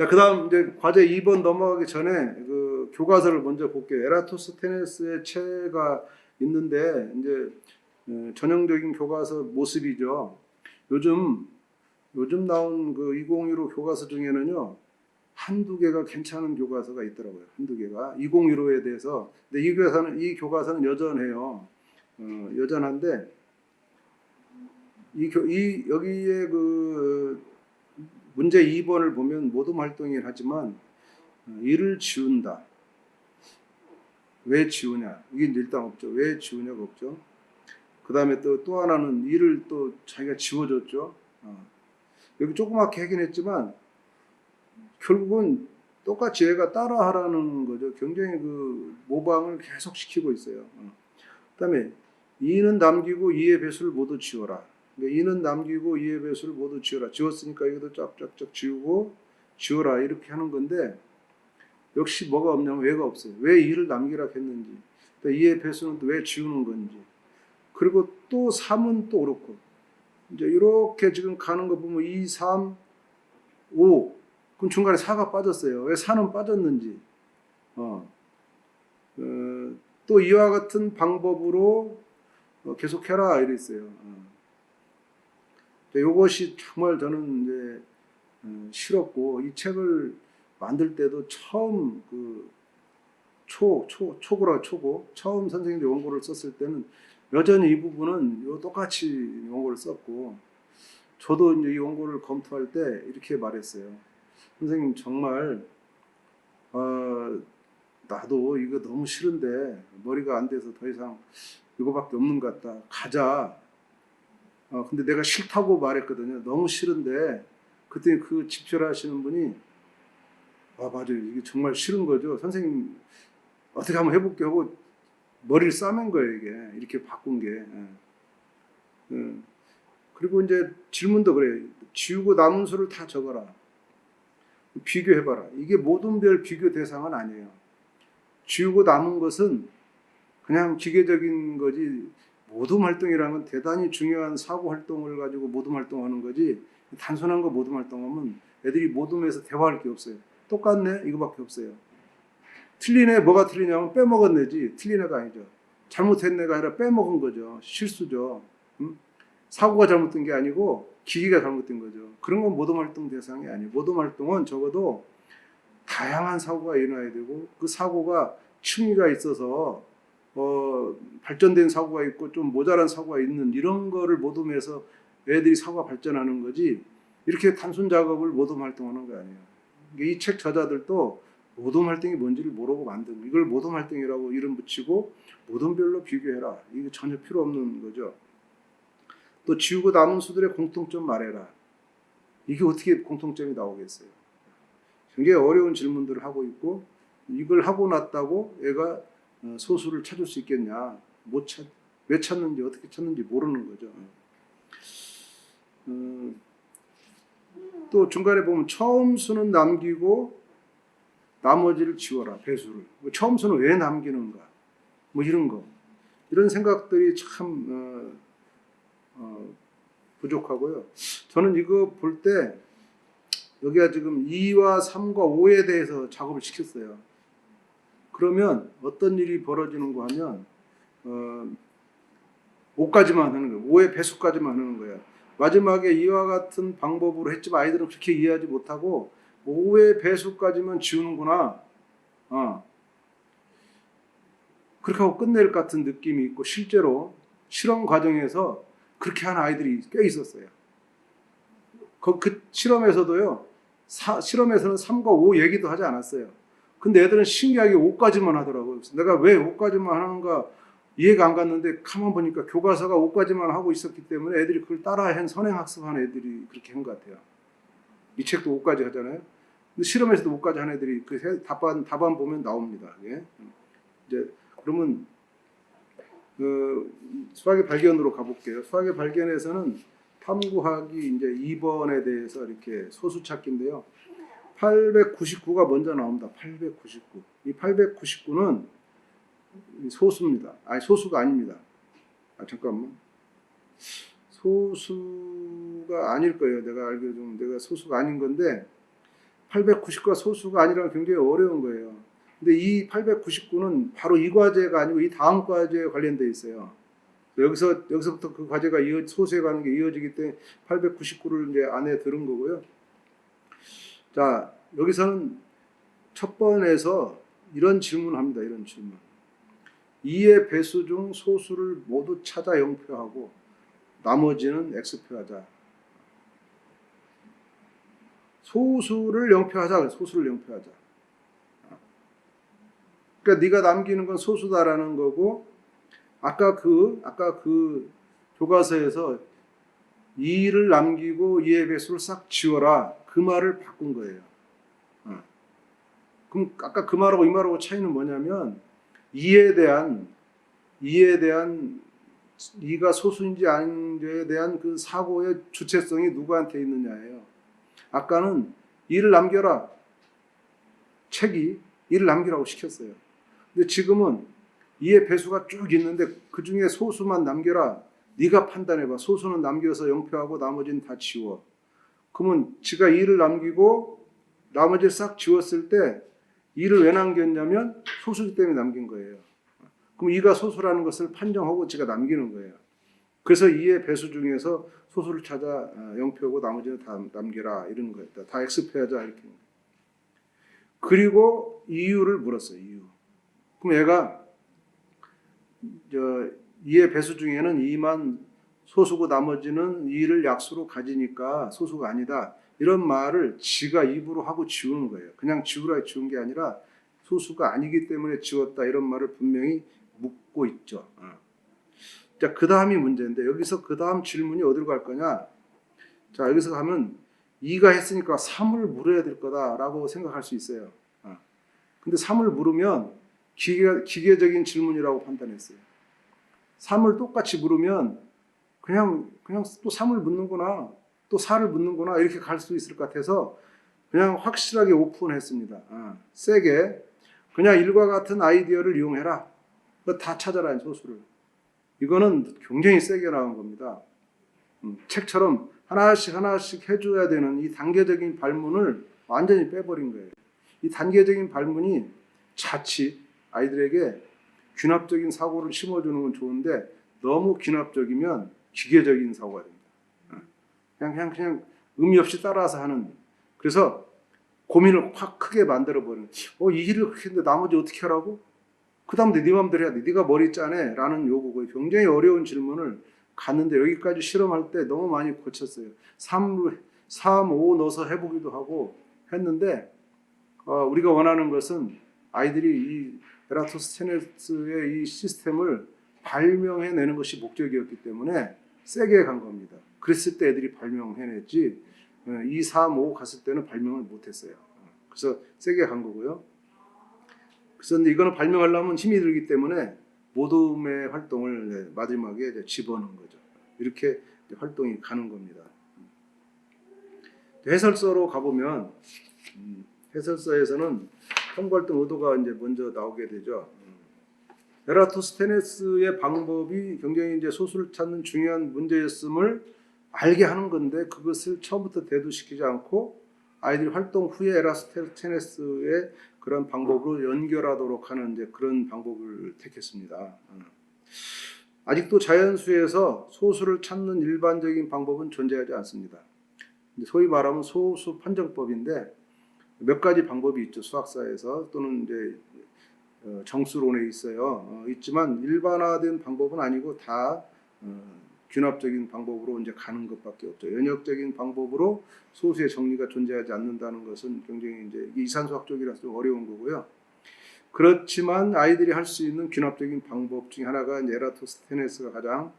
자, 그다음 이제 과제 2번 넘어가기 전에 그 교과서를 먼저 볼게요. 에라토스테네스의 체가 있는데 이제 전형적인 교과서 모습이죠. 요즘 나온 그 2015 교과서 중에는요. 한두 개가 괜찮은 교과서가 있더라고요. 한두 개가 2015에 대해서. 근데 이 교과서는 여전해요. 여전한데 여기에 그 문제 2번을 보면 모둠 활동이긴 하지만 이를 지운다. 왜 지우냐? 이게 일단 없죠. 왜 지우냐가 없죠. 그 다음에 또 하나는 이를 또 자기가 지워줬죠. 여기 조그맣게 하긴 했지만 결국은 똑같이 얘가 따라하라는 거죠. 굉장히 그 모방을 계속 시키고 있어요. 그 다음에 이는 남기고 이의 배수를 모두 지워라. 그러니까 이는 남기고 이의 배수를 모두 지워라. 지웠으니까 이것도 쫙쫙쫙 지우고 지워라 이렇게 하는 건데 역시 뭐가 없냐면 왜가 없어요. 왜 이를 남기라 했는지, 또 이의 배수는 또 왜 지우는 건지, 그리고 또 3은 또 그렇고 이제 이렇게 지금 가는 거 보면 2, 3, 5 그럼 중간에 4가 빠졌어요. 왜 4는 빠졌는지 또 이와 같은 방법으로 계속해라 이랬어요. 이것이 정말 저는 이제 싫었고 이 책을 만들 때도 처음 그 초고 처음 선생님들이 원고를 썼을 때는 여전히 이 부분은 똑같이 원고를 썼고 저도 이제 이 원고를 검토할 때 이렇게 말했어요. 선생님 정말 나도 이거 너무 싫은데 머리가 안 돼서 더 이상 이거밖에 없는 것 같다. 가자. 근데 내가 싫다고 말했거든요. 너무 싫은데 그때 그 집필하시는 분이 맞아요. 이게 정말 싫은 거죠. 선생님 어떻게 한번 해볼게 하고 머리를 싸맨 거예요. 이게 이렇게 바꾼 게. 그리고 이제 질문도 그래요. 지우고 남은 수를 다 적어라. 비교해봐라. 이게 모든 별 비교 대상은 아니에요. 지우고 남은 것은 그냥 기계적인 거지 모둠 활동이라는 건 대단히 중요한 사고 활동을 가지고 모둠 활동하는 거지 단순한 거 모둠 활동하면 애들이 모둠에서 대화할 게 없어요. 똑같네? 이거밖에 없어요. 틀린 애 뭐가 틀리냐면 빼먹었네지 틀린 애가 아니죠. 잘못했네 가 아니라 빼먹은 거죠. 실수죠. 사고가 잘못된 게 아니고 기계가 잘못된 거죠. 그런 건 모둠 활동 대상이 아니에요. 모둠 활동은 적어도 다양한 사고가 일어나야 되고 그 사고가 층위가 있어서 발전된 사고가 있고 좀 모자란 사고가 있는 이런 거를 모둠해서 애들이 사고가 발전하는 거지 이렇게 단순 작업을 모둠 활동하는 거 아니에요. 이 책 저자들도 모둠 활동이 뭔지를 모르고 만든 이걸 모둠 활동이라고 이름 붙이고 모둠별로 비교해라. 이게 전혀 필요 없는 거죠. 또 지우고 남은 수들의 공통점 말해라. 이게 어떻게 공통점이 나오겠어요. 굉장히 어려운 질문들을 하고 있고 이걸 하고 났다고 애가 소수를 찾을 수 있겠냐. 왜 찾는지 어떻게 찾는지 모르는 거죠. 또 중간에 보면 처음 수는 남기고 나머지를 지워라. 배수를. 처음 수는 왜 남기는가. 뭐 이런 거. 이런 생각들이 참 부족하고요. 저는 이거 볼 때 여기가 지금 2와 3과 5에 대해서 작업을 시켰어요. 그러면 어떤 일이 벌어지는가 하면 5까지만 하는 거예요. 5의 배수까지만 하는 거예요. 마지막에 이와 같은 방법으로 했지만 아이들은 그렇게 이해하지 못하고 5의 배수까지만 지우는구나. 그렇게 하고 끝낼 것 같은 느낌이 있고 실제로 실험 과정에서 그렇게 하는 아이들이 꽤 있었어요. 그 실험에서도요. 실험에서는 3과 5 얘기도 하지 않았어요. 근데 애들은 신기하게 5까지만 하더라고요. 내가 왜 5까지만 하는가 이해가 안 갔는데 가만 보니까 교과서가 5까지만 하고 있었기 때문에 애들이 그걸 따라 선행학습한 애들이 그렇게 한 것 같아요. 이 책도 5까지 하잖아요. 근데 실험에서도 5까지 한 애들이 그 답안 보면 나옵니다. 예. 이제 그러면 수학의 발견으로 가볼게요. 수학의 발견에서는 탐구하기 이제 2번에 대해서 이렇게 소수 찾기인데요. 899가 먼저 나옵니다. 899. 이 899는 소수입니다. 아니 소수가 아닙니다. 잠깐만. 소수가 아닐 거예요. 내가 알기로 좀 내가 소수가 아닌 건데 899가 소수가 아니라 굉장히 어려운 거예요. 근데 이 899는 바로 이 과제가 아니고 이 다음 과제에 관련돼 있어요. 여기서부터 그 과제가 소수에 가는 게 이어지기 때문에 899를 이제 안에 들은 거고요. 자, 여기서는 첫 번에서 이런 질문을 합니다. 이런 질문. 2의 배수 중 소수를 모두 찾아 0표하고 나머지는 X표하자. 소수를 0표하자. 소수를 0표하자. 그러니까 네가 남기는 건 소수다라는 거고 아까 그 교과서에서 2를 남기고 2의 배수를 싹 지워라. 그 말을 바꾼 거예요. 그럼 아까 그 말하고 이 말하고 차이는 뭐냐면 2에 대한 2가 소수인지 아닌지에 대한 그 사고의 주체성이 누구한테 있느냐예요. 아까는 2를 남겨라. 책이 2를 남기라고 시켰어요. 근데 지금은 2의 배수가 쭉 있는데 그 중에 소수만 남겨라. 네가 판단해봐. 소수는 남겨서 0표하고 나머지는 다 지워. 그러면 지가 2를 남기고 나머지를 싹 지웠을 때 2를 왜 남겼냐면 소수기 때문에 남긴 거예요. 그럼 2가 소수라는 것을 판정하고 지가 남기는 거예요. 그래서 2의 배수 중에서 소수를 찾아 0표고 나머지는 다 남겨라 이런 거예요. 다 X표하자 이렇게. 그리고 이유를 물었어요. 이유. 그럼 얘가 2의 배수 중에는 2만 소수고 나머지는 2를 약수로 가지니까 소수가 아니다. 이런 말을 지가 입으로 하고 지우는 거예요. 그냥 지우라 지운 게 아니라 소수가 아니기 때문에 지웠다 이런 말을 분명히 묻고 있죠. 자, 그 다음이 문제인데 여기서 그 다음 질문이 어디로 갈 거냐? 자, 여기서 가면 2가 했으니까 3을 물어야 될 거다라고 생각할 수 있어요. 근데 3을 물으면 기계적인 질문이라고 판단했어요. 3을 똑같이 물으면 그냥 또 3을 묻는구나, 또 4를 묻는구나 이렇게 갈 수 있을 것 같아서 그냥 확실하게 오픈했습니다. 세게 그냥 일과 같은 아이디어를 이용해라. 다 찾아라 소수를. 이거는 굉장히 세게 나온 겁니다. 책처럼 하나씩 해줘야 되는 이 단계적인 발문을 완전히 빼버린 거예요. 이 단계적인 발문이 자칫 아이들에게 귀납적인 사고를 심어주는 건 좋은데 너무 귀납적이면 기계적인 사고가 됩니다. 그냥 의미 없이 따라서 하는. 그래서 고민을 확 크게 만들어버리는. 이 일을 그렇게 했는데 나머지 어떻게 하라고? 그 다음에 네 맘대로 해야 돼. 네가 머리 짜네. 라는 요구고 굉장히 어려운 질문을 갔는데 여기까지 실험할 때 너무 많이 고쳤어요. 3, 5 넣어서 해보기도 하고 했는데 우리가 원하는 것은 아이들이 이 에라토스테네스의 이 시스템을 발명해내는 것이 목적이었기 때문에 세게 간 겁니다. 그랬을 때 애들이 발명해냈지 2, 3, 5 갔을 때는 발명을 못했어요. 그래서 세게 간 거고요. 그래서 이거는 발명하려면 힘이 들기 때문에 모둠의 활동을 마지막에 이제 집어넣은 거죠. 이렇게 활동이 가는 겁니다. 해설서로 가보면 해설서에서는 통발동 의도가 이제 먼저 나오게 되죠. 에라토스테네스의 방법이 굉장히 이제 소수를 찾는 중요한 문제였음을 알게 하는 건데 그것을 처음부터 대두시키지 않고 아이들이 활동 후에 에라토스테네스의 그런 방법으로 연결하도록 하는 이제 그런 방법을 택했습니다. 아직도 자연수에서 소수를 찾는 일반적인 방법은 존재하지 않습니다. 소위 말하면 소수 판정법인데 몇 가지 방법이 있죠. 수학사에서 또는 이제 정수론에 있어요. 있지만 일반화된 방법은 아니고 다 균합적인 방법으로 이제 가는 것밖에 없죠. 연역적인 방법으로 소수의 정리가 존재하지 않는다는 것은 굉장히 이제 이산수학 쪽이라서 좀 어려운 거고요. 그렇지만 아이들이 할 수 있는 균합적인 방법 중에 하나가 이제 에라토스테네스가 가장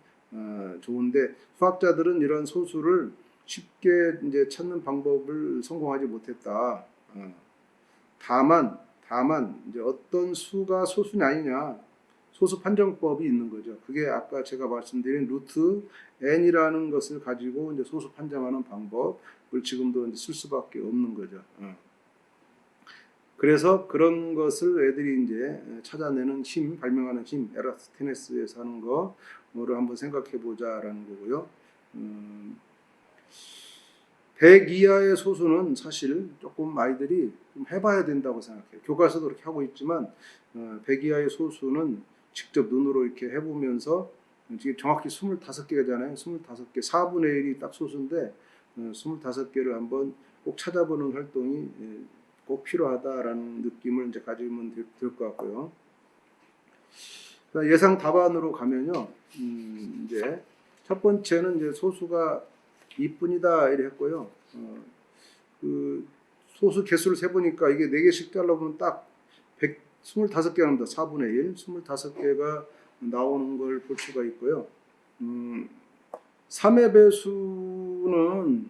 좋은데 수학자들은 이런 소수를 쉽게 이제 찾는 방법을 성공하지 못했다. 다만 이제 어떤 수가 소수냐 아니냐 소수 판정법이 있는 거죠. 그게 아까 제가 말씀드린 루트 n이라는 것을 가지고 이제 소수 판정하는 방법을 지금도 이제 쓸 수밖에 없는 거죠. 그래서 그런 것을 애들이 이제 찾아내는 힘, 발명하는 힘, 에라토스테네스에서 하는 거를 한번 생각해 보자라는 거고요. 100 이하의 소수는 사실 조금 아이들이 좀 해봐야 된다고 생각해요. 교과서도 그렇게 하고 있지만 100 이하의 소수는 직접 눈으로 이렇게 해보면서 지금 정확히 25개잖아요. 25개, 4분의 1이 딱 소수인데 25개를 한번 꼭 찾아보는 활동이 꼭 필요하다라는 느낌을 이제 가지면 될 것 같고요. 예상 답안으로 가면요. 이제 첫 번째는 이제 소수가 2뿐이다 이래 했고요. 그 소수 개수를 세보니까 이게 4개씩 잘라보면 딱 125개 나옵니다. 4분의 1, 25개가 나오는 걸 볼 수가 있고요. 3의 배수는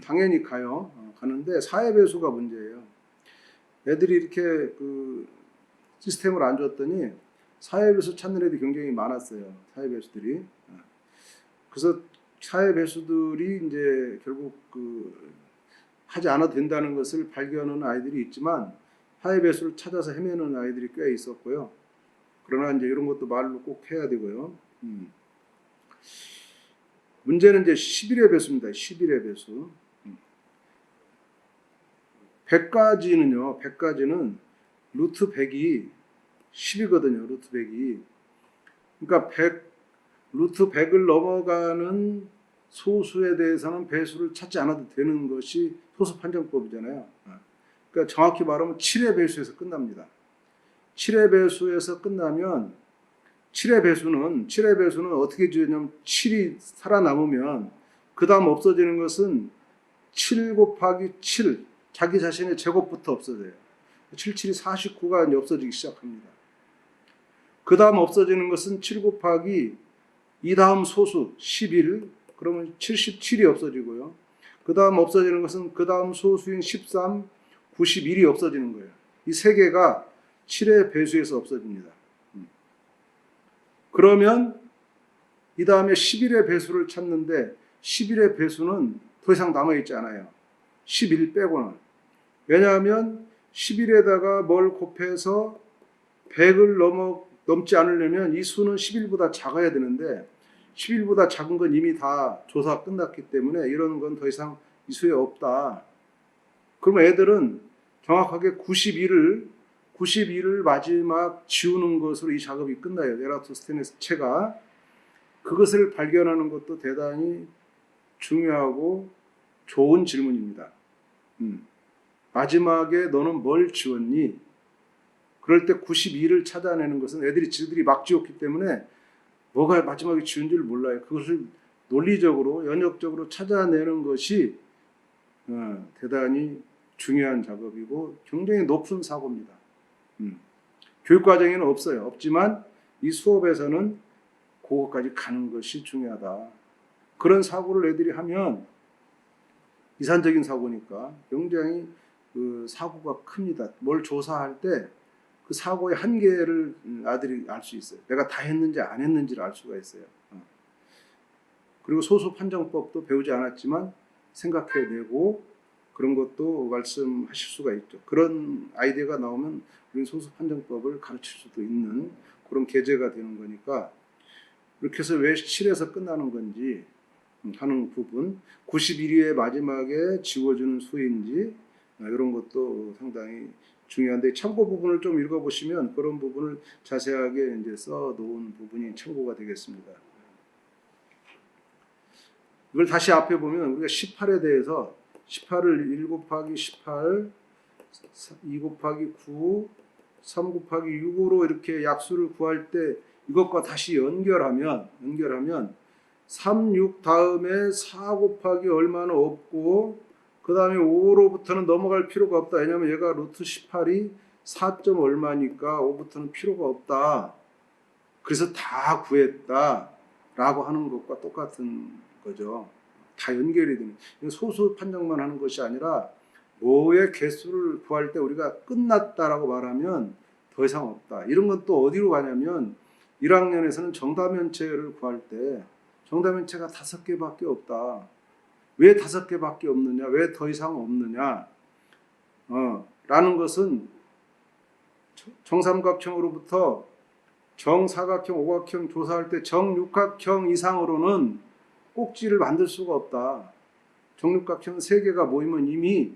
당연히 가는데 4의 배수가 문제예요. 애들이 이렇게 그 시스템을 안 줬더니 4의 배수 찾는 애들이 굉장히 많았어요. 4의 배수들이. 그래서 4의 배수들이 이제 결국 하지 않아도 된다는 것을 발견하는 아이들이 있지만 4의 배수를 찾아서 헤매는 아이들이 꽤 있었고요. 그러나 이제 이런 것도 말로 꼭 해야 되고요. 문제는 이제 11의 배수입니다. 11의 배수. 100까지는 루트 100이 10이거든요. 루트 100이. 그러니까 루트 100을 넘어가는 소수에 대해서는 배수를 찾지 않아도 되는 것이 소수 판정법이잖아요. 그러니까 정확히 말하면 7의 배수에서 끝납니다. 7의 배수에서 끝나면 7의 배수는 어떻게 지으냐면 7이 살아남으면 그 다음 없어지는 것은 7 곱하기 7 자기 자신의 제곱부터 없어져요. 7, 7이 49가 이제 없어지기 시작합니다. 그 다음 없어지는 것은 7 곱하기 이 다음 소수 11 그러면 77이 없어지고요. 그 다음 없어지는 것은 그 다음 소수인 13, 91이 없어지는 거예요. 이 세 개가 7의 배수에서 없어집니다. 그러면 이 다음에 11의 배수를 찾는데 11의 배수는 더 이상 남아있지 않아요. 11 빼고는. 왜냐하면 11에다가 뭘 곱해서 100을 넘지 않으려면 이 수는 11보다 작아야 되는데 11보다 작은 건 이미 다 조사 끝났기 때문에 이런 건 더 이상 이 수에 없다. 그러면 애들은 정확하게 91을 마지막 지우는 것으로 이 작업이 끝나요. 에라토스테네스 체가. 그것을 발견하는 것도 대단히 중요하고 좋은 질문입니다. 마지막에 너는 뭘 지웠니? 그럴 때 92를 찾아내는 것은 애들이 지들이 막 지웠기 때문에 뭐가 마지막에 지운 줄 몰라요. 그것을 논리적으로 연역적으로 찾아내는 것이 대단히 중요한 작업이고 굉장히 높은 사고입니다. 교육과정에는 없지만 이 수업에서는 그것까지 가는 것이 중요하다. 그런 사고를 애들이 하면 이산적인 사고니까 굉장히 그 사고가 큽니다. 뭘 조사할 때 그 사고의 한계를 아들이 알 수 있어요. 내가 다 했는지 안 했는지를 알 수가 있어요. 그리고 소수 판정법도 배우지 않았지만 생각해내고 그런 것도 말씀하실 수가 있죠. 그런 아이디어가 나오면 우리는 소수 판정법을 가르칠 수도 있는 그런 계제가 되는 거니까 이렇게 해서 왜 7에서 끝나는 건지 하는 부분, 91위의 마지막에 지워주는 수인지 이런 것도 상당히 중요한데 참고 부분을 좀 읽어보시면 그런 부분을 자세하게 이제 써놓은 부분이 참고가 되겠습니다. 이걸 다시 앞에 보면 우리가 18에 대해서 18을 1 곱하기 18, 2 곱하기 9, 3 곱하기 6으로 이렇게 약수를 구할 때 이것과 다시 연결하면 3, 6 다음에 4 곱하기 얼마는 없고 그 다음에 5로부터는 넘어갈 필요가 없다. 왜냐하면 얘가 루트 18이 4. 얼마니까 5부터는 필요가 없다. 그래서 다 구했다 라고 하는 것과 똑같은 거죠. 다 연결이 되는. 소수 판정만 하는 것이 아니라 뭐의 개수를 구할 때 우리가 끝났다라고 말하면 더 이상 없다. 이런 건 또 어디로 가냐면 1학년에서는 정답면체를 구할 때 정답면체가 5개밖에 없다. 왜 5개밖에 없느냐? 왜 더 이상 없느냐? 라는 것은 정삼각형으로부터 정사각형, 오각형 조사할 때 정육각형 이상으로는 꼭지를 만들 수가 없다. 정육각형 3개가 모이면 이미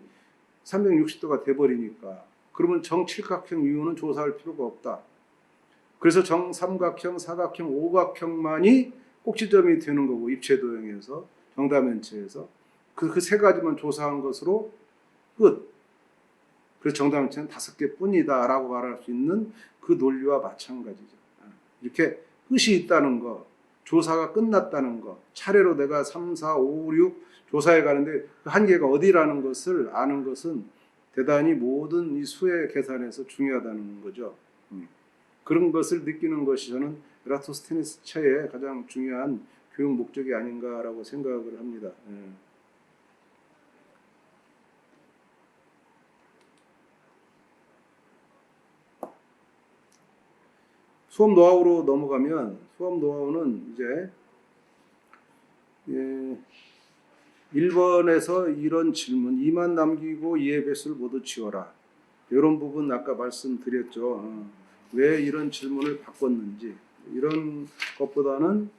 360도가 돼버리니까. 그러면 정칠각형 이유는 조사할 필요가 없다. 그래서 정삼각형, 사각형, 오각형만이 꼭지점이 되는 거고, 입체도형에서, 정다면체에서. 그 세 가지만 조사한 것으로 끝. 그래서 정다면체는 5개 뿐이다 라고 말할 수 있는 그 논리와 마찬가지죠. 이렇게 끝이 있다는 거, 조사가 끝났다는 거, 차례로 내가 3, 4, 5, 6 조사해 가는데 그 한계가 어디라는 것을 아는 것은 대단히 모든 이 수의 계산에서 중요하다는 거죠. 그런 것을 느끼는 것이 저는 에라토스테네스차의 가장 중요한 교육 목적이 아닌가라고 생각을 합니다. 수업 노하우로 넘어가면 수업 노하우는 이제 1번에서 이런 질문 2만 남기고 이해 배수를 모두 지워라. 이런 부분 아까 말씀드렸죠. 왜 이런 질문을 바꿨는지 이런 것보다는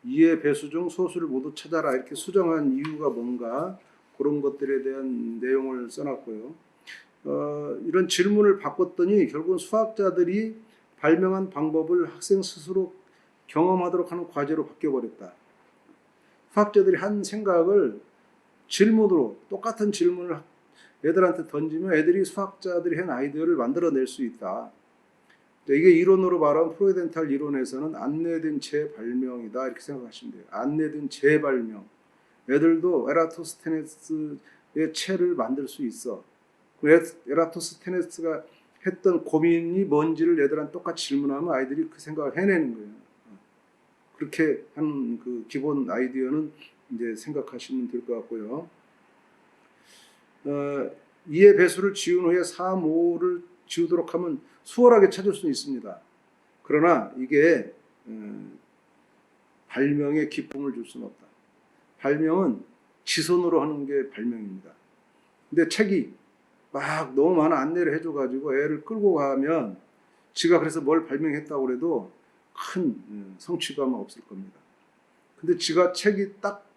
이해 배수 중 소수를 모두 찾아라 이렇게 수정한 이유가 뭔가 그런 것들에 대한 내용을 써놨고요. 이런 질문을 바꿨더니 결국은 수학자들이 발명한 방법을 학생 스스로 경험하도록 하는 과제로 바뀌어버렸다. 수학자들이 한 생각을 질문으로 똑같은 질문을 애들한테 던지면 애들이 수학자들이 한 아이디어를 만들어낼 수 있다. 이게 이론으로 말하면 프로이덴탈 이론에서는 안내된 재발명이다 이렇게 생각하시면 돼요. 안내된 재발명. 애들도 에라토스테네스의 체를 만들 수 있어. 에라토스테네스가 했던 고민이 뭔지를 애들한테 똑같이 질문하면 아이들이 그 생각을 해내는 거예요. 그렇게 하는 그 기본 아이디어는 이제 생각하시면 될 것 같고요. 이해 배수를 지운 후에 3, 5를 지우도록 하면 수월하게 찾을 수는 있습니다. 그러나 이게 발명에 기쁨을 줄 수는 없다. 발명은 지손으로 하는 게 발명입니다. 근데 책이 막 너무 많은 안내를 해줘가지고 애를 끌고 가면 지가 그래서 뭘 발명했다고 해도 큰 성취감은 없을 겁니다. 근데 지가 책이 딱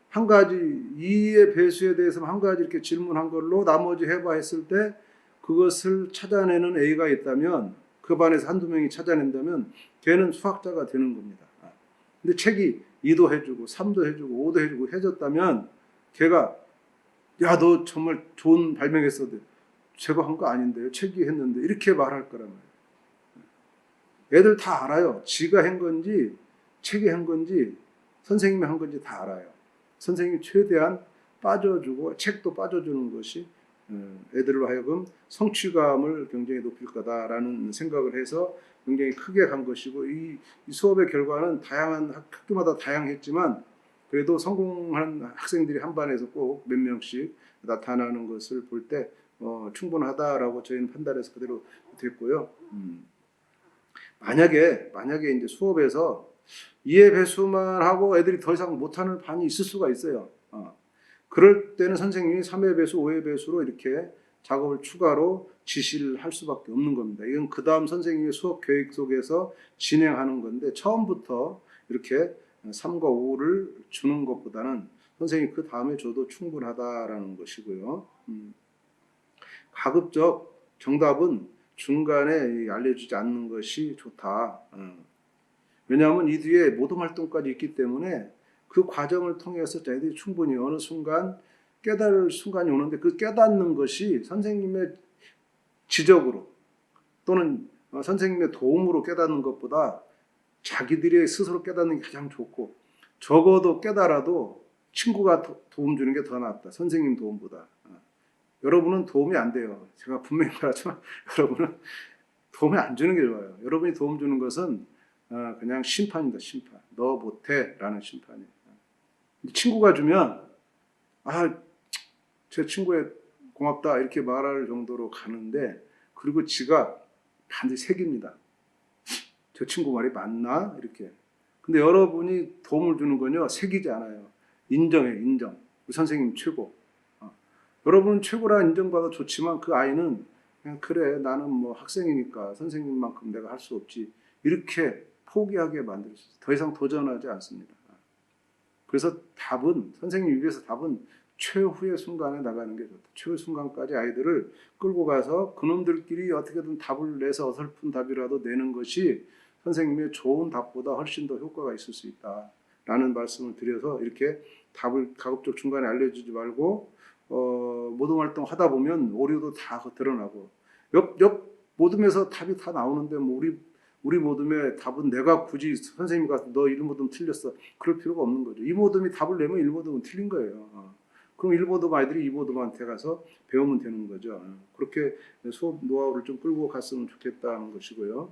한 가지 이해 배수에 대해서는 한 가지 이렇게 질문한 걸로 나머지 해봐 했을 때 그것을 찾아내는 A가 있다면 그 반에서 한두 명이 찾아낸다면 걔는 수학자가 되는 겁니다. 근데 책이 2도 해주고 3도 해주고 5도 해주고 해줬다면 걔가 야, 너 정말 좋은 발명했어. 제가 한 거 아닌데요. 책이 했는데 이렇게 말할 거란 말이에요. 애들 다 알아요. 지가 한 건지 책이 한 건지 선생님이 한 건지 다 알아요. 선생님이 최대한 빠져주고 책도 빠져주는 것이 애들로 하여금 성취감을 굉장히 높일 거다라는 생각을 해서 굉장히 크게 간 것이고 이 수업의 결과는 다양한 학교마다 다양했지만 그래도 성공한 학생들이 한 반에서 꼭 몇 명씩 나타나는 것을 볼 때 충분하다라고 저희는 판단해서 그대로 됐고요. 만약에 이제 수업에서 이해 배수만 하고 애들이 더 이상 못하는 반이 있을 수가 있어요. 그럴 때는 선생님이 3회 배수, 5회 배수로 이렇게 작업을 추가로 지시를 할 수밖에 없는 겁니다. 이건 그 다음 선생님의 수업 계획 속에서 진행하는 건데 처음부터 이렇게 3과 5를 주는 것보다는 선생님이 그 다음에 줘도 충분하다라는 것이고요. 가급적 정답은 중간에 알려주지 않는 것이 좋다. 왜냐하면 이 뒤에 모동 활동까지 있기 때문에 그 과정을 통해서 저희들이 충분히 어느 순간 깨달을 순간이 오는데 그 깨닫는 것이 선생님의 지적으로 또는 선생님의 도움으로 깨닫는 것보다 자기들이 스스로 깨닫는 게 가장 좋고 적어도 깨달아도 친구가 도움 주는 게 더 낫다. 선생님 도움보다. 여러분은 도움이 안 돼요. 제가 분명히 말하지만 여러분은 도움이 안 주는 게 좋아요. 여러분이 도움 주는 것은 그냥 심판입니다. 심판. 너 못해 라는 심판이에요. 친구가 주면 제 친구의 고맙다 이렇게 말할 정도로 가는데 그리고 지가 반드시 새깁니다. 저 친구 말이 맞나? 이렇게. 근데 여러분이 도움을 주는 건요 새기지 않아요. 인정해요. 인정. 우리 선생님 최고. 여러분은 최고라 인정받아 좋지만 그 아이는 그냥 그래 나는 뭐 학생이니까 선생님만큼 내가 할 수 없지 이렇게 포기하게 만들 수 있어요. 더 이상 도전하지 않습니다. 그래서 답은 선생님 입에서 답은 최후의 순간에 나가는 게 좋다. 최후 순간까지 아이들을 끌고 가서 그놈들끼리 어떻게든 답을 내서 어설픈 답이라도 내는 것이 선생님의 좋은 답보다 훨씬 더 효과가 있을 수 있다. 라는 말씀을 드려서 이렇게 답을 가급적 중간에 알려주지 말고 모든 활동 하다 보면 오류도 다 드러나고 옆 모둠에서 답이 다 나오는데 뭐 우리 모둠의 답은 내가 굳이 선생님 가서 너 1모둠 틀렸어. 그럴 필요가 없는 거죠. 2모둠이 답을 내면 1모둠은 틀린 거예요. 그럼 1모둠 아이들이 2모둠한테 가서 배우면 되는 거죠. 그렇게 수업 노하우를 좀 끌고 갔으면 좋겠다는 것이고요.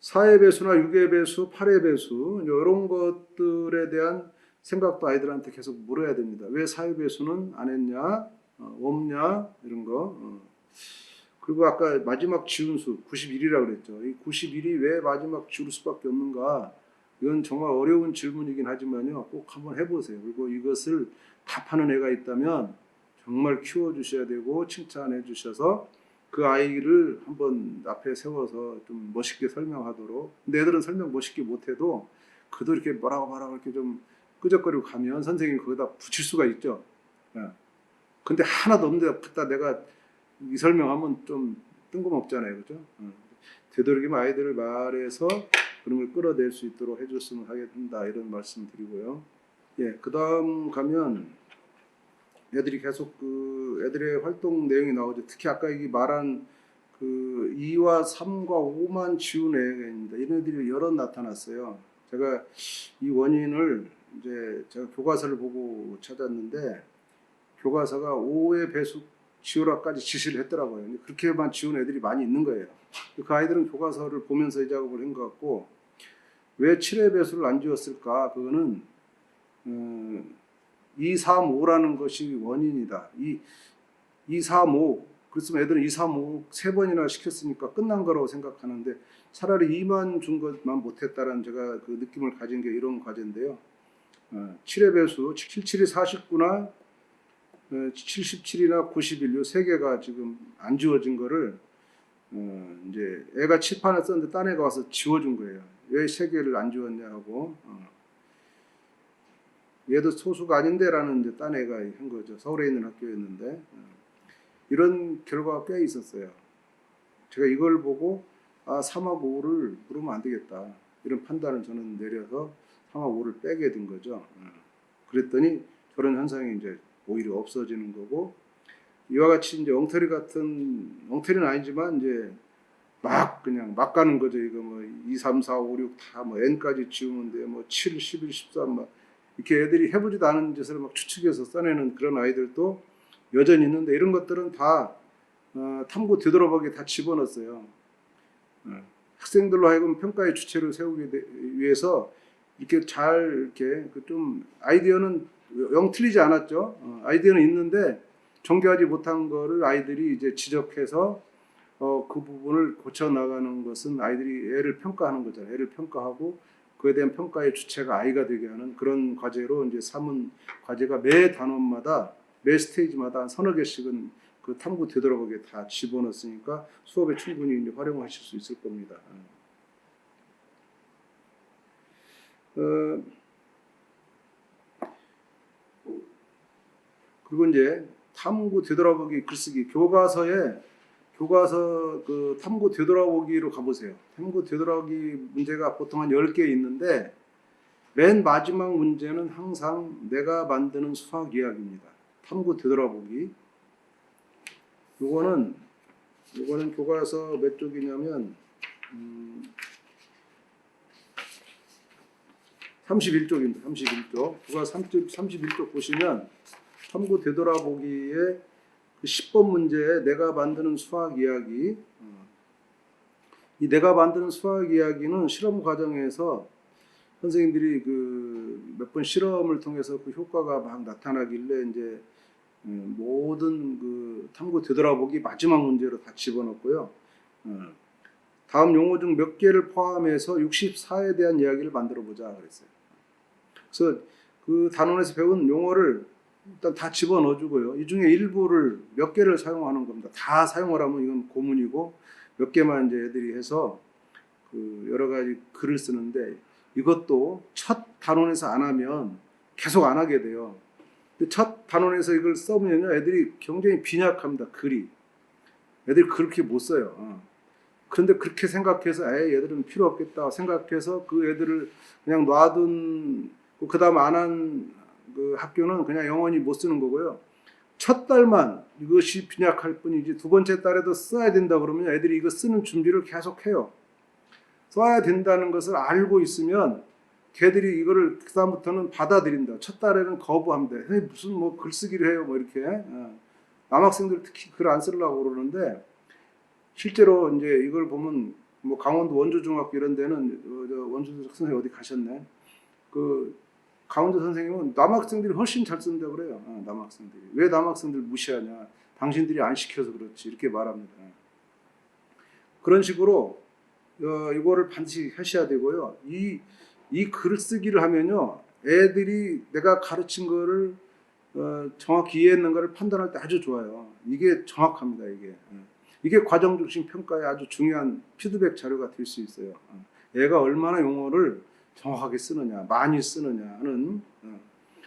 4의 배수나 6의 배수, 8의 배수 이런 것들에 대한 생각도 아이들한테 계속 물어야 됩니다. 왜 4의 배수는 안 했냐, 없냐 이런 거. 그리고 아까 마지막 지운수 91이라고 그랬죠. 이 91이 왜 마지막 지울 수밖에 없는가? 이건 정말 어려운 질문이긴 하지만요. 꼭 한번 해보세요. 그리고 이것을 답하는 애가 있다면 정말 키워주셔야 되고 칭찬해 주셔서 그 아이를 한번 앞에 세워서 좀 멋있게 설명하도록. 근데 애들은 설명 멋있게 못해도 그도 이렇게 뭐라고 이렇게 좀 끄적거리고 가면 선생님이 거기다 붙일 수가 있죠. 근데 하나도 없는데 갖다 내가 이 설명하면 좀 뜬금없잖아요. 그죠? 되도록이면 아이들을 말해서 그런 걸 끌어낼 수 있도록 해줬으면 하겠다. 이런 말씀 드리고요. 예, 그 다음 가면 애들이 계속 애들의 활동 내용이 나오죠. 특히 아까 이 말한 2와 3과 5만 지운 애입니다. 이런 애들이 여러 나타났어요. 제가 이 원인을 제가 교과서를 보고 찾았는데 교과서가 5의 배수 지우라까지 지시를 했더라고요. 그렇게만 지운 애들이 많이 있는 거예요. 그 아이들은 교과서를 보면서 이 작업을 한 것 같고 왜 7의 배수를 안 지웠을까? 그거는 2, 3, 5라는 것이 원인이다. 2, 3, 5 그랬으면 애들은 2, 3, 5 3번이나 시켰으니까 끝난 거라고 생각하는데 차라리 2만 준 것만 못했다라는 제가 그 느낌을 가진 게 이런 과제인데요. 7의 배수 77이 49나 77이나 91, 요 세 개가 지금 안 지워진 거를 이제 애가 칠판에 썼는데 딴 애가 와서 지워준 거예요. 왜 세 개를 안 지웠냐 하고 얘도 소수가 아닌데라는 이제 딴 애가 한 거죠. 서울에 있는 학교였는데 이런 결과가 꽤 있었어요. 제가 이걸 보고 3하고 5를 물으면 안 되겠다. 이런 판단을 저는 내려서 3하고 5를 빼게 된 거죠. 그랬더니 저런 현상이 이제 오히려 없어지는 거고 이와 같이 이제 엉터리는 아니지만 이제 그냥 막 가는 거죠. 이거 뭐 2, 3, 4, 5, 6 다 뭐 n까지 지우면 돼. 뭐 7, 11, 13 막 이렇게 애들이 해보지도 않은 짓을 막 추측해서 써내는 그런 아이들도 여전히 있는데 이런 것들은 다 탐구 되돌아보기에 다 집어넣었어요. 학생들로 하여금 평가의 주체를 세우기 위해서 이렇게 잘 이렇게 좀 아이디어는 영 틀리지 않았죠. 아이디어는 있는데 정교하지 못한 거를 아이들이 이제 지적해서 그 부분을 고쳐 나가는 것은 아이들이 애를 평가하는 거잖아요. 애를 평가하고 그에 대한 평가의 주체가 아이가 되게 하는 그런 과제로 이제 삼은 과제가 매 단원마다 매 스테이지마다 한 서너 개씩은 그 탐구 되돌아보기에 다 집어넣었으니까 수업에 충분히 이제 활용하실 수 있을 겁니다. 그리고 이제 탐구 되돌아보기 글쓰기 교과서 그 탐구 되돌아보기로 가보세요. 탐구 되돌아보기 문제가 보통 한 10개 있는데 맨 마지막 문제는 항상 내가 만드는 수학 이야기입니다. 탐구 되돌아보기. 요거는 교과서 몇 쪽이냐면 31쪽입니다. 31쪽. 교과서 31쪽 보시면 탐구 되돌아보기에 그 10번 문제에 내가 만드는 수학 이야기. 이 내가 만드는 수학 이야기는 실험 과정에서 선생님들이 몇 번 실험을 통해서 그 효과가 막 나타나길래 이제 모든 그 탐구 되돌아보기 마지막 문제로 다 집어넣고요. 다음 용어 중 몇 개를 포함해서 64에 대한 이야기를 만들어 보자 그랬어요. 그래서 그 단원에서 배운 용어를 일단 다 집어넣어주고요. 이 중에 일부를 몇 개를 사용하는 겁니다. 다 사용하라면 이건 고문이고 몇 개만 이제 애들이 해서 그 여러 가지 글을 쓰는데 이것도 첫 단원에서 안 하면 계속 안 하게 돼요. 근데 첫 단원에서 이걸 써보면요, 애들이 굉장히 빈약합니다. 글이. 애들이 그렇게 못 써요. 그런데 그렇게 생각해서 얘들은 필요 없겠다 생각해서 그 애들을 그냥 놔둔, 그 다음 안 한 그 학교는 그냥 영원히 못 쓰는 거고요. 첫 달만 이것이 빈약할 뿐이지 두 번째 달에도 써야 된다 그러면 애들이 이거 쓰는 준비를 계속 해요. 써야 된다는 것을 알고 있으면 걔들이 이거를 그다음부터는 받아들인다. 첫 달에는 거부합니다. 무슨 뭐 글쓰기를 해요, 뭐 이렇게. 남학생들 특히 글 안 쓰려고 그러는데 실제로 이제 이걸 보면 뭐 강원도 원주중학교 이런 데는 원주 선생님 어디 가셨네. 그 강원도 선생님은 남학생들이 훨씬 잘 쓴다 그래요. 남학생들이. 왜 남학생들 무시하냐? 당신들이 안 시켜서 그렇지. 이렇게 말합니다. 그런 식으로 이거를 반드시 하셔야 되고요. 이 글쓰기를 하면요, 애들이 내가 가르친 거를 정확히 이해했는가를 판단할 때 아주 좋아요. 이게 정확합니다. 이게 과정 중심 평가의 아주 중요한 피드백 자료가 될 수 있어요. 얘가 얼마나 용어를 정확하게 쓰느냐, 많이 쓰느냐 하는.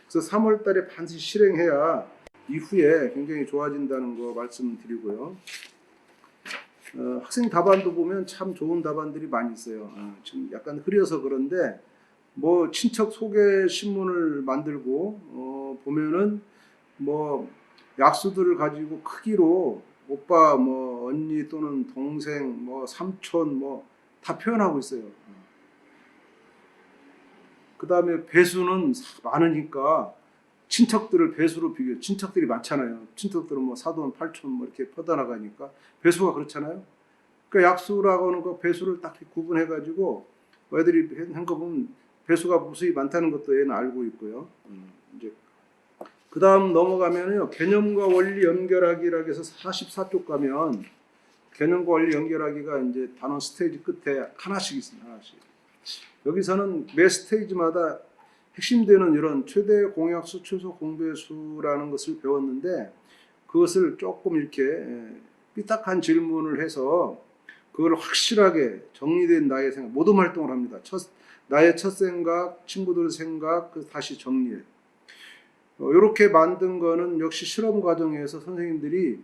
그래서 3월 달에 반드시 실행해야 이후에 굉장히 좋아진다는 거 말씀드리고요. 학생 답안도 보면 참 좋은 답안들이 많이 있어요. 지금 약간 흐려서 그런데 뭐 친척 소개 신문을 만들고 보면은 뭐 약수들을 가지고 크기로 오빠 뭐 언니 또는 동생 뭐 삼촌 뭐 다 표현하고 있어요. 그 다음에 배수는 많으니까 친척들을 배수로 비교해. 친척들이 많잖아요. 친척들은 뭐 사돈, 팔촌 뭐 이렇게 퍼져나가니까 배수가 그렇잖아요. 그러니까 약수라고 하는 거 배수를 딱 구분해가지고 애들이 한 거 보면 배수가 무수히 많다는 것도 얘는 알고 있고요. 이제 그 다음 넘어가면요, 개념과 원리 연결하기라고 해서 44쪽 가면 개념과 원리 연결하기가 이제 단원 스테이지 끝에 하나씩 있습니다. 하나씩. 여기서는 매 스테이지마다 핵심되는 이런 최대 공약수, 최소 공배수라는 것을 배웠는데 그것을 조금 이렇게 삐딱한 질문을 해서 그걸 확실하게 정리된 나의 생각, 모든 활동을 합니다. 나의 첫 생각, 친구들 생각, 다시 정리해. 이렇게 만든 거는 역시 실험 과정에서 선생님들이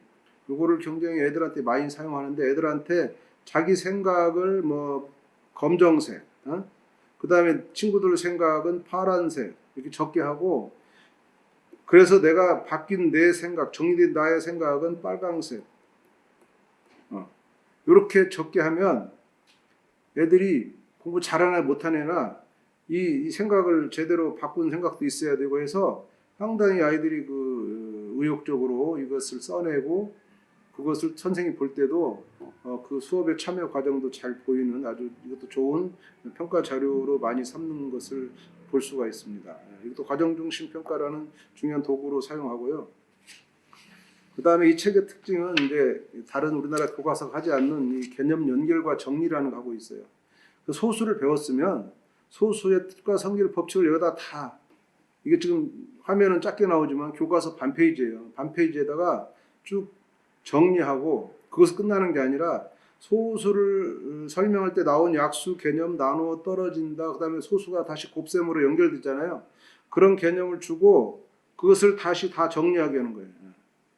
이거를 굉장히 애들한테 많이 사용하는데 애들한테 자기 생각을 뭐 검정색, 그 다음에 친구들 생각은 파란색 이렇게 적게 하고 그래서 내가 바뀐 내 생각, 정리된 나의 생각은 빨강색 이렇게 적게 하면 애들이 공부 잘하나 못하나 애나 이 생각을 제대로 바꾼 생각도 있어야 되고 해서 상당히 아이들이 그 의욕적으로 이것을 써내고 그것을 선생님이 볼 때도 그 수업의 참여 과정도 잘 보이는 아주 이것도 좋은 평가 자료로 많이 삼는 것을 볼 수가 있습니다. 이것도 과정 중심 평가라는 중요한 도구로 사용하고요. 그 다음에 이 책의 특징은 이제 다른 우리나라 교과서가 하지 않는 이 개념 연결과 정리라는 거 하고 있어요. 그 소수를 배웠으면 소수의 뜻과 성질 법칙을 여기다 다 이게 지금 화면은 작게 나오지만 교과서 반페이지예요. 반페이지에다가 쭉 정리하고 그것을 끝나는 게 아니라 소수를 설명할 때 나온 약수 개념 나누어 떨어진다. 그 다음에 소수가 다시 곱셈으로 연결되잖아요. 그런 개념을 주고 그것을 다시 다 정리하게 하는 거예요.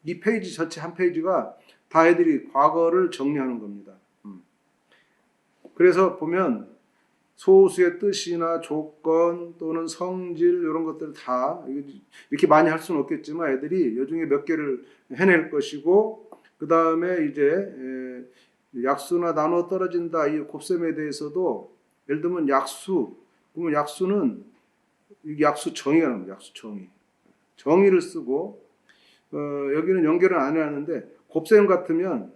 이 페이지 전체 한 페이지가 다 애들이 과거를 정리하는 겁니다. 그래서 보면 소수의 뜻이나 조건 또는 성질 이런 것들 다 이렇게 많이 할 수는 없겠지만 애들이 이 중에 몇 개를 해낼 것이고 그 다음에 이제 약수나 나눠 떨어진다 이 곱셈에 대해서도 예를 들면 약수 그러면 약수는 약수 정의가 나옵니다. 약수 정의를 쓰고 여기는 연결은 안 해놨는데 곱셈 같으면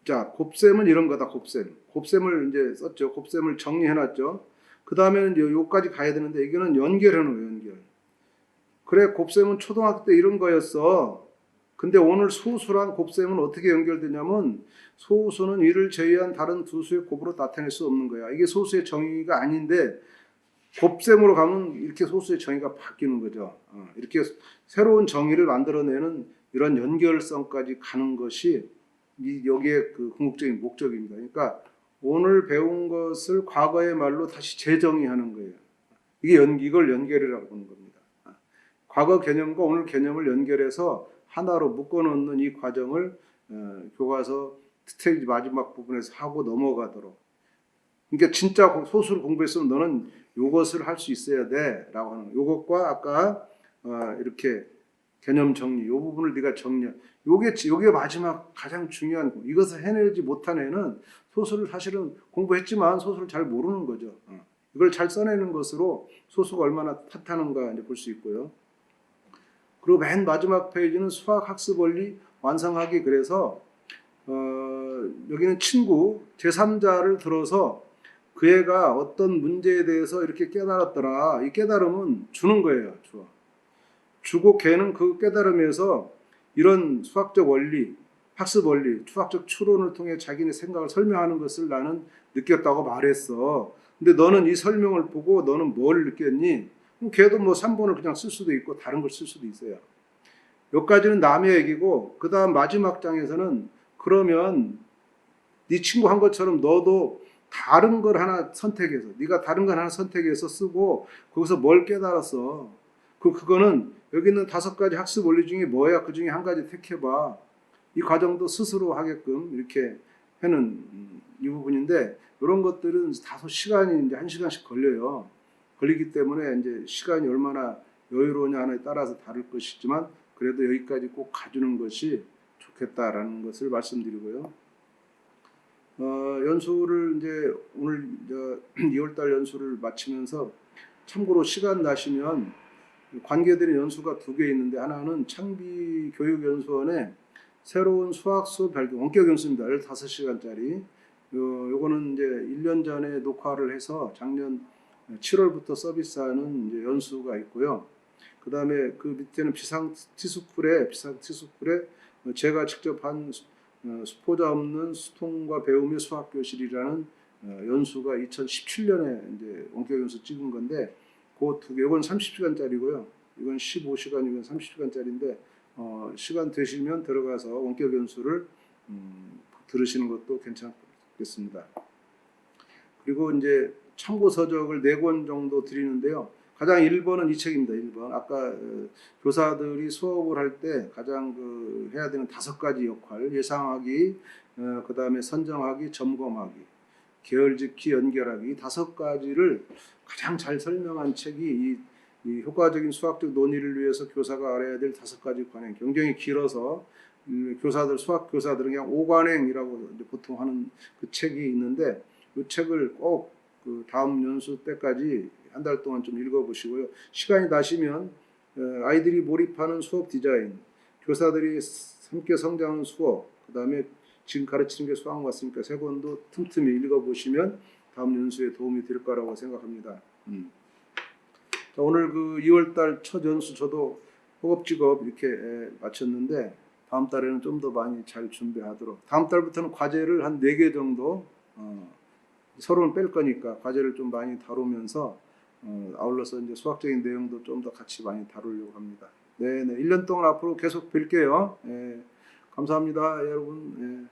자 곱셈은 이런 거다. 곱셈을 이제 썼죠. 곱셈을 정리해놨죠. 그 다음에는 여기까지 가야 되는데 이거는 연결하는 거예요. 연결. 그래 곱셈은 초등학교 때 이런 거였어. 근데 오늘 소수랑 곱셈은 어떻게 연결되냐면 소수는 이를 제외한 다른 두 수의 곱으로 나타낼 수 없는 거야. 이게 소수의 정의가 아닌데 곱셈으로 가면 이렇게 소수의 정의가 바뀌는 거죠. 이렇게 새로운 정의를 만들어내는 이런 연결성까지 가는 것이 여기에 그 궁극적인 목적입니다. 그러니까 오늘 배운 것을 과거의 말로 다시 재정의하는 거예요. 이걸 연결이라고 보는 겁니다. 과거 개념과 오늘 개념을 연결해서 하나로 묶어놓는 이 과정을 교과서 스테이지 마지막 부분에서 하고 넘어가도록. 그러니까 진짜 소수를 공부했으면 너는 요것을 할 수 있어야 돼라고 하는 요것과 아까 이렇게 개념 정리 요 부분을 네가 정리. 요게 마지막 가장 중요한 거. 이것을 해내지 못한 애는 소수를 사실은 공부했지만 소수를 잘 모르는 거죠. 이걸 잘 써내는 것으로 소수가 얼마나 탓하는가 이제 볼 수 있고요. 그리고 맨 마지막 페이지는 수학 학습 원리 완성하기. 그래서 여기는 친구 제3자를 들어서 그 애가 어떤 문제에 대해서 이렇게 깨달았더라. 이 깨달음은 주는 거예요. 주고 걔는 그 깨달음에서 이런 수학적 원리, 학습 원리, 수학적 추론을 통해 자기네 생각을 설명하는 것을 나는 느꼈다고 말했어. 근데 너는 이 설명을 보고 너는 뭘 느꼈니? 그럼 걔도 뭐 3번을 그냥 쓸 수도 있고 다른 걸 쓸 수도 있어요. 여기까지는 남의 얘기고 그 다음 마지막 장에서는 그러면 네 친구 한 것처럼 너도 다른 걸 하나 선택해서 네가 다른 걸 하나 선택해서 쓰고 거기서 뭘 깨달았어. 그거는 여기 있는 5가지 학습 원리 중에 뭐야? 그 중에 한 가지 택해봐. 이 과정도 스스로 하게끔 이렇게 하는 이 부분인데 이런 것들은 다소 시간이 이제 1시간씩 걸려요. 걸리기 때문에 이제 시간이 얼마나 여유로우냐에 따라서 다를 것이지만 그래도 여기까지 꼭 가주는 것이 좋겠다라는 것을 말씀드리고요. 연수를 이제 오늘 2월달 연수를 마치면서 참고로 시간 나시면 관계되는 연수가 2개 있는데 하나는 창비교육연수원에 새로운 수학 수업 발견 원격 연수입니다. 15시간짜리. 요거는 이제 1년 전에 녹화를 해서 작년 7월부터 서비스하는 이제 연수가 있고요. 그 다음에 그 밑에는 비상티스쿨에 제가 직접 한 수포자 없는 수통과 배움의 수학교실이라는 연수가 2017년에 이제 원격 연수 찍은 건데 그 2개, 이건 30시간짜리고요. 이건 15시간, 이건 30시간짜리인데 시간 되시면 들어가서 원격 연수를 들으시는 것도 괜찮겠습니다. 그리고 이제 참고 서적을 4권 정도 드리는데요. 가장 1번은 이 책입니다. 1번. 아까 교사들이 수업을 할 때 가장 해야 되는 5가지 역할, 예상하기, 그 다음에 선정하기, 점검하기, 계열짓기, 연결하기, 5가지를 가장 잘 설명한 책이 이 효과적인 수학적 논의를 위해서 교사가 알아야 될 5가지 관행. 굉장히 길어서 수학 교사들은 그냥 5관행이라고 보통 하는 그 책이 있는데 이 책을 꼭 그 다음 연수 때까지 한 달 동안 좀 읽어보시고요. 시간이 나시면 아이들이 몰입하는 수업 디자인, 교사들이 함께 성장하는 수업, 그 다음에 지금 가르치는 게 수학 맞습니까? 3권도 틈틈이 읽어보시면 다음 연수에 도움이 될 거라고 생각합니다. 자, 오늘 그 2월달 첫 연수 저도 허겁지겁 이렇게 마쳤는데 다음 달에는 좀 더 많이 잘 준비하도록. 다음 달부터는 과제를 한 4개 정도 서로는 뺄 거니까 과제를 좀 많이 다루면서 아울러서 이제 수학적인 내용도 좀 더 같이 많이 다루려고 합니다. 네, 1년 동안 앞으로 계속 뵐게요. 감사합니다, 여러분.